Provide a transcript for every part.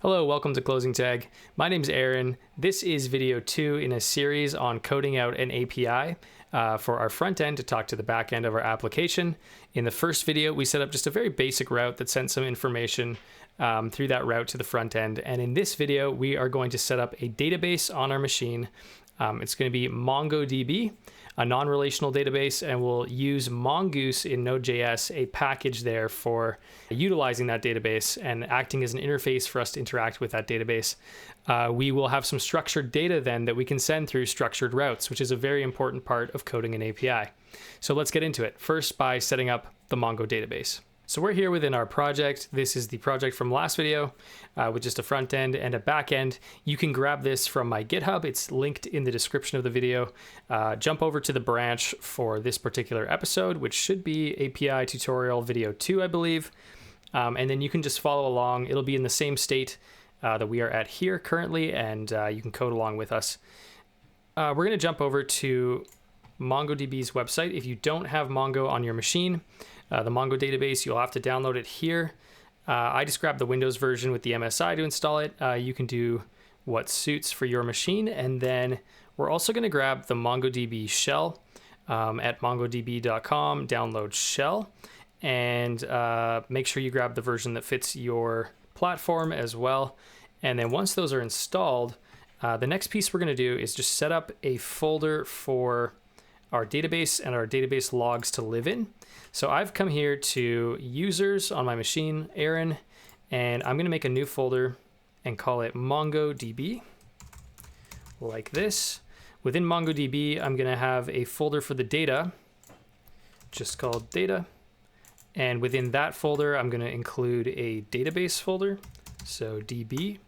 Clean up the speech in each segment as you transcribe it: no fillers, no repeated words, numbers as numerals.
Hello, welcome to Closing Tag. My name's Aaron. This is video 2 in a series on coding out an API for our front end to talk to the back end of our application. In the first video, we set up just a very basic route that sent some information through that route to the front end. And in this video, we are going to set up a database on our machine. It's going to be MongoDB, a non-relational database, and we'll use Mongoose in Node.js, a package there for utilizing that database and acting as an interface for us to interact with that database. We will have some structured data then that we can send through structured routes, which is a very important part of coding an API. So let's get into it. First, by setting up the Mongo database. So we're here within our project. This is the project from last video with just a front end and a back end. You can grab this from my GitHub. It's linked in the description of the video. Jump over to the branch for this particular episode, which should be API tutorial video 2, I believe. And then you can just follow along. It'll be in the same state that we are at here currently, and you can code along with us. We're going to jump over to MongoDB's website. If you don't have Mongo on your machine, the Mongo database, you'll have to download it here. I just grabbed the Windows version with the MSI to install it. You can do what suits for your machine. And then we're also going to grab the MongoDB shell at mongodb.com, download shell, and make sure you grab the version that fits your platform as well. And then once those are installed, the next piece we're going to do is just set up a folder for our database and our database logs to live in. So I've come here to users on my machine, Aaron, and I'm going to make a new folder and call it MongoDB, like this. Within MongoDB, I'm going to have a folder for the data, just called data. And within that folder, I'm going to include a database folder, so DB.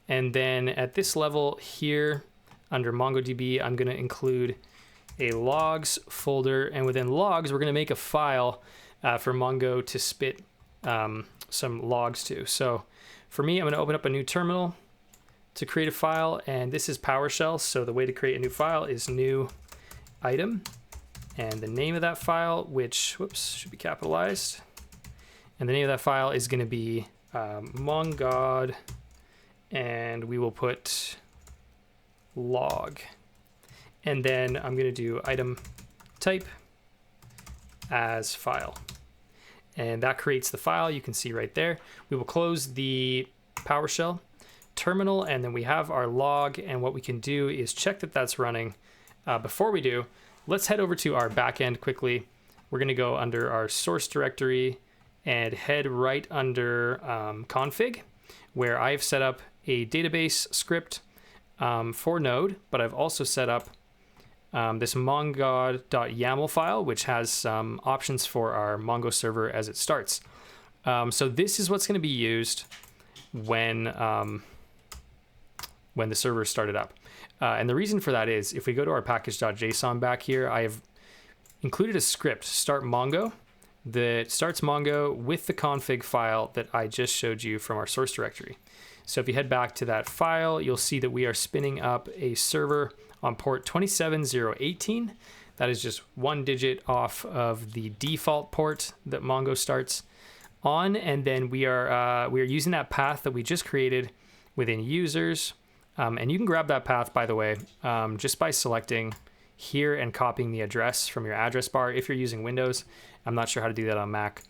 And then at this level here, under MongoDB, I'm going to include a logs folder, and within logs we're going to make a file for Mongo to spit some logs to. So for me, I'm going to open up a new terminal to create a file, and this is PowerShell, so the way to create a new file is new item, and the name of that file, which should be capitalized, and the name of that file is going to be mongod, and we will put log. And then I'm going to do item type as file. And that creates the file you can see right there. We will close the PowerShell terminal, and then we have our log. And what we can do is check that that's running. Before we do, let's head over to our backend quickly. We're going to go under our source directory and head right under config, where I've set up a database script for Node, but I've also set up this mongod.yaml file, which has some options for our Mongo server as it starts. So this is what's going to be used when the server started up. And the reason for that is, if we go to our package.json back here, I have included a script, start Mongo, that starts Mongo with the config file that I just showed you from our source directory. So if you head back to that file, you'll see that we are spinning up a server on port 27018. That is just one digit off of the default port that Mongo starts on, and then we are using that path that we just created within users, and you can grab that path, by the way, just by selecting here and copying the address from your address bar if you're using Windows. I'm not sure how to do that on Mac,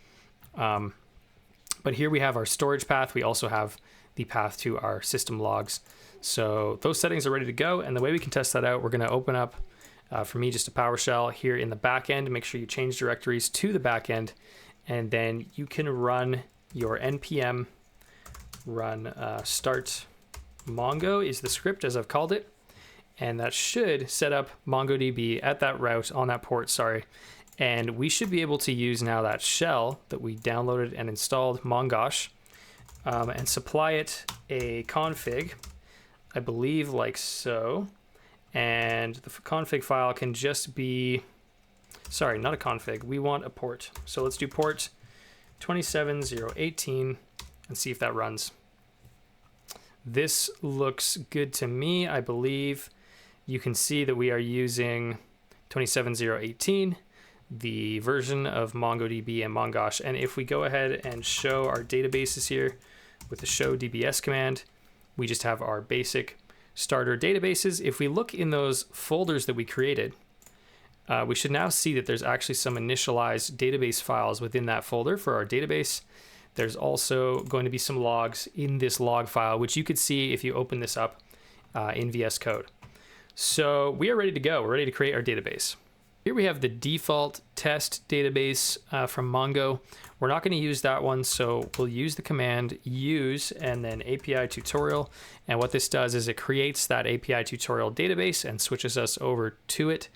but here we have our storage path. We also have the path to our system logs. So those settings are ready to go, and the way we can test that out, we're going to open up, for me, just a PowerShell here in the backend. Make sure you change directories to the backend, and then you can run your npm run start Mongo is the script, as I've called it, and that should set up MongoDB at that route on that port. And we should be able to use now that shell that we downloaded and installed, Mongosh, and supply it a config, I believe, like so. And the config file can just be, sorry, not a config. We want a port. So let's do port 27018 and see if that runs. This looks good to me. I believe you can see that we are using 27018, the version of MongoDB and Mongosh. And if we go ahead and show our databases here, with the show dbs command, we just have our basic starter databases. If we look in those folders that we created, we should now see that there's actually some initialized database files within that folder for our database. There's also going to be some logs in this log file, which you could see if you open this up in VS Code. So we are ready to go. We're ready to create our database. Here we have the default test database from Mongo. We're not going to use that one, so we'll use the command use and then API tutorial. And what this does is it creates that API tutorial database and switches us over to it.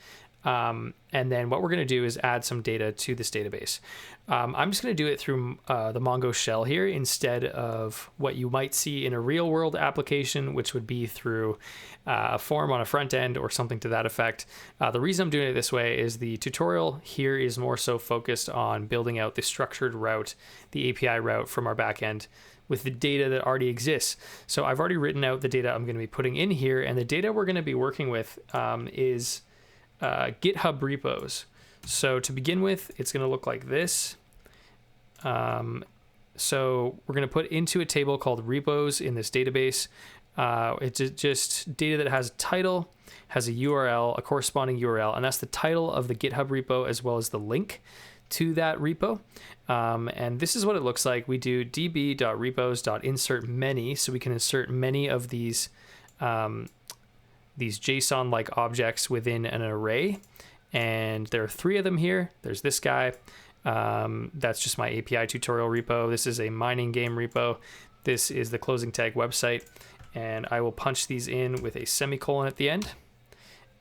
And then what we're going to do is add some data to this database. I'm just going to do it through the Mongo shell here instead of what you might see in a real world application, which would be through a form on a front end or something to that effect. The reason I'm doing it this way is the tutorial here is more so focused on building out the structured route, the API route from our backend with the data that already exists. So I've already written out the data I'm going to be putting in here, and the data we're going to be working with is GitHub repos. So to begin with, it's going to look like this. So we're going to put into a table called repos in this database. It's just data that has a title, has a URL, a corresponding URL, and that's the title of the GitHub repo as well as the link to that repo. And this is what it looks like. We do db.repos.insert many, so we can insert many of these JSON-like objects within an array. And there are 3 of them here. There's this guy. That's just my API tutorial repo. This is a mining game repo. This is the closing tag website. And I will punch these in with a semicolon at the end.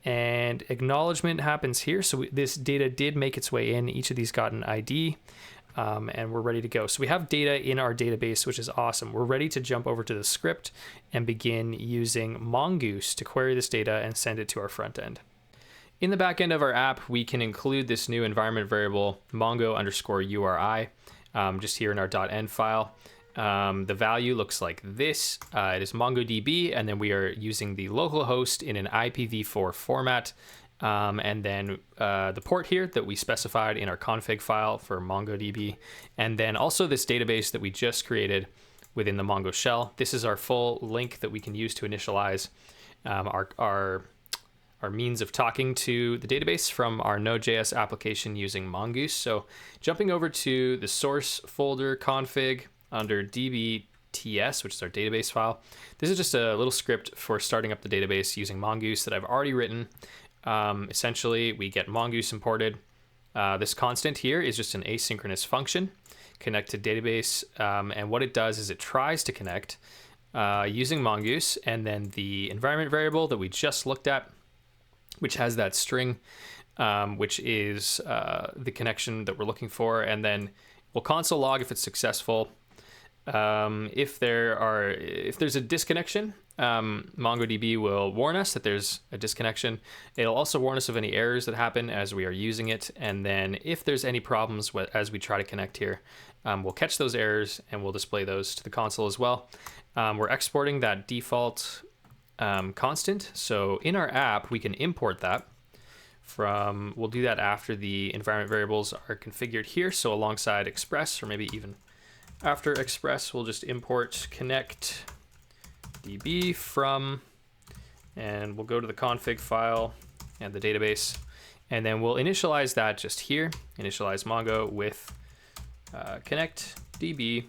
And acknowledgement happens here. So this data did make its way in. Each of these got an ID. And we're ready to go. So we have data in our database, which is awesome. We're ready to jump over to the script and begin using Mongoose to query this data and send it to our front end. In the back end of our app, we can include this new environment variable, mongo_URI, just here in our .env file. The value looks like this. It is MongoDB, and then we are using the local host in an IPv4 format. And then the port here that we specified in our config file for MongoDB. And then also this database that we just created within the Mongo shell. This is our full link that we can use to initialize our means of talking to the database from our Node.js application using Mongoose. So jumping over to the source folder config under dbts, which is our database file. This is just a little script for starting up the database using Mongoose that I've already written. Essentially, we get Mongoose imported. This constant here is just an asynchronous function, connect to database. And what it does is it tries to connect using Mongoose, and then the environment variable that we just looked at, which has that string, which is the connection that we're looking for. And then we'll console log if it's successful. If there's a disconnection, MongoDB will warn us that there's a disconnection. It'll also warn us of any errors that happen as we are using it. And then if there's any problems as we try to connect here, we'll catch those errors and we'll display those to the console as well. We're exporting that default constant. So in our app, we can import that we'll do that after the environment variables are configured here. So alongside Express, or maybe even after Express, we'll just import connect db from, and we'll go to the config file and the database, and then we'll initialize that just here, initialize Mongo with connect db,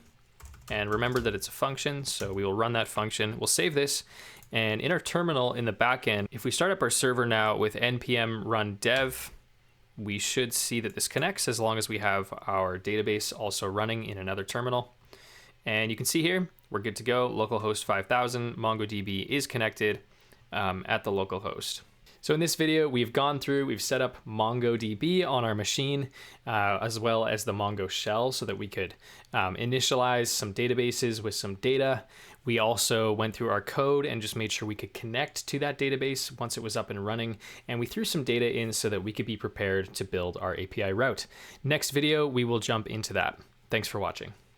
and remember that it's a function, so we will run that function. We'll save this, and in our terminal in the backend, if we start up our server now with npm run dev, we should see that this connects as long as we have our database also running in another terminal. And you can see here, we're good to go. Localhost 5000, MongoDB is connected at the localhost. So in this video, we've set up MongoDB on our machine, as well as the Mongo shell so that we could initialize some databases with some data. We also went through our code and just made sure we could connect to that database once it was up and running. And we threw some data in so that we could be prepared to build our API route. Next video, we will jump into that. Thanks for watching.